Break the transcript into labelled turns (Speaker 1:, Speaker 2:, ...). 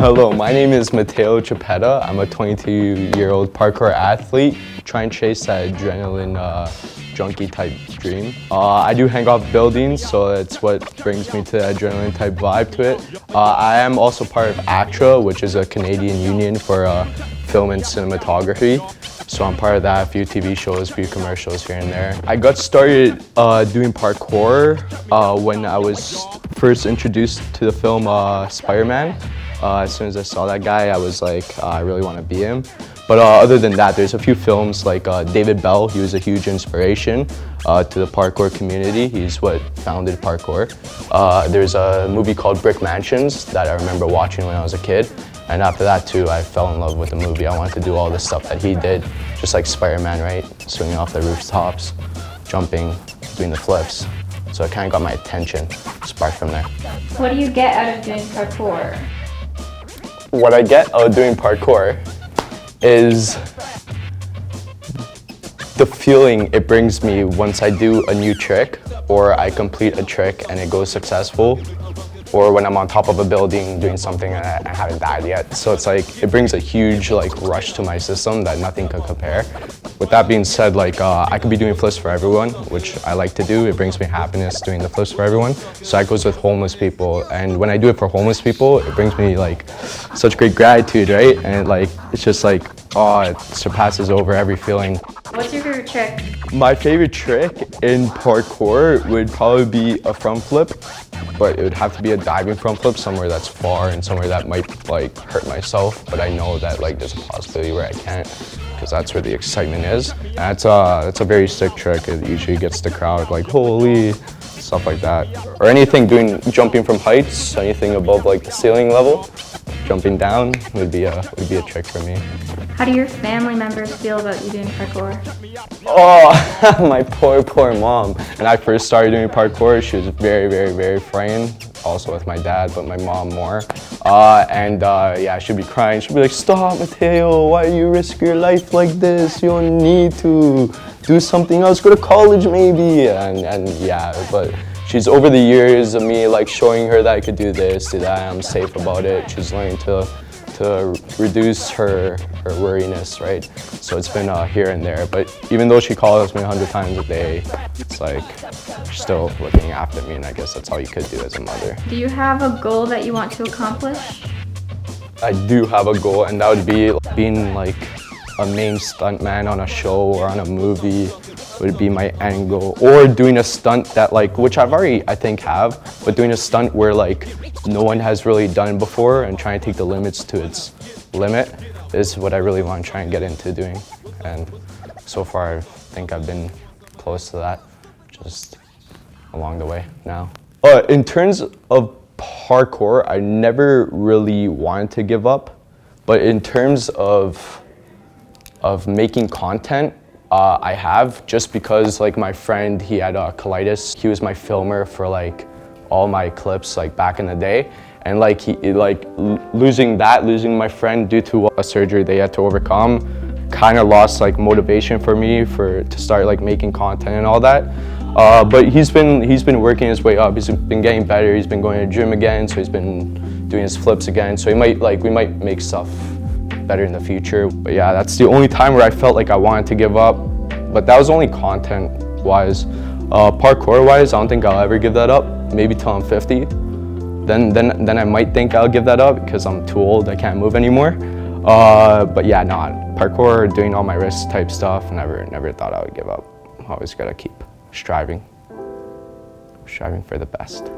Speaker 1: Hello, my name is Matteo Chiappetta. I'm a 22-year-old parkour athlete trying to chase that adrenaline junkie type dream. I do hang off buildings, so that's what brings me to the adrenaline type vibe to it. I am also part of ACTRA, which is a Canadian union for film and cinematography. So I'm part of that, a few TV shows, a few commercials here and there. I got started doing parkour when I was first introduced to the film Spider-Man. As soon as I saw that guy, I was like, I really want to be him. But other than that, there's a few films like David Bell. He was a huge inspiration to the parkour community. He's what founded parkour. There's a movie called Brick Mansions that I remember watching when I was a kid. And after that too, I fell in love with the movie. I wanted to do all the stuff that he did, just like Spider-Man, right? Swinging off the rooftops, jumping, doing the flips. So it kind of got my attention, sparked from there.
Speaker 2: What do you get out of doing parkour?
Speaker 1: What I get out of doing parkour is the feeling it brings me once I do a new trick or I complete a trick and it goes successful, or when I'm on top of a building doing something and I haven't died yet. So it's like, it brings a huge rush to my system that nothing can compare. With that being said, I could be doing flips for everyone, which I like to do. It brings me happiness doing the flips for everyone. So that goes with homeless people. And when I do it for homeless people, it brings me such great gratitude, right? And it's just it surpasses over every feeling.
Speaker 2: What's your favorite trick?
Speaker 1: My favorite trick in parkour would probably be a front flip, but it would have to be a diving front flip somewhere that's far and somewhere that might hurt myself, but I know that there's a possibility where I can't, because that's where the excitement is. And that's a very sick trick. It usually gets the crowd holy, stuff like that. Or anything jumping from heights, anything above the ceiling level, jumping down would be a trick for me.
Speaker 2: How do your family members feel about you doing parkour?
Speaker 1: Oh, my poor mom. When I first started doing parkour, she was very, very, very frightened. Also with my dad, but my mom more. Yeah, she'd be crying. She'd be like, "Stop, Matteo, why do you risk your life like this? You don't need to. Do something else, go to college maybe." And yeah, but she's over the years of me showing her that I could do this, do that, I'm safe about it. She's learning to reduce her worriness, right? So it's been here and there, but even though she calls me 100 times a day, it's she's still looking after me, and I guess that's all you could do as a mother.
Speaker 2: Do you have a goal that you want to accomplish?
Speaker 1: I do have a goal, and that would be being a main stuntman on a show or on a movie would be my end goal. Or doing a stunt that which I've already, I think, have, but doing a stunt where no one has really done before and trying to take the limits to its limit is what I really want to try and get into doing. And so far, I think I've been close to that, just along the way now. In terms of parkour, I never really wanted to give up, but in terms of making content, I have, just because my friend, he had colitis. He was my filmer for all my clips back in the day, and losing my friend due to a surgery they had to overcome kind of lost motivation for me to start making content and all that. But he's been working his way up. He's been getting better. He's been going to the gym again, so he's been doing his flips again. So we might make stuff better in the future. But yeah, that's the only time where I felt I wanted to give up. But that was only content-wise. Parkour-wise, I don't think I'll ever give that up. Maybe till I'm 50. Then I might think I'll give that up because I'm too old. I can't move anymore. But yeah, no, parkour, doing all my wrist type stuff, never thought I would give up. Always gotta keep striving for the best.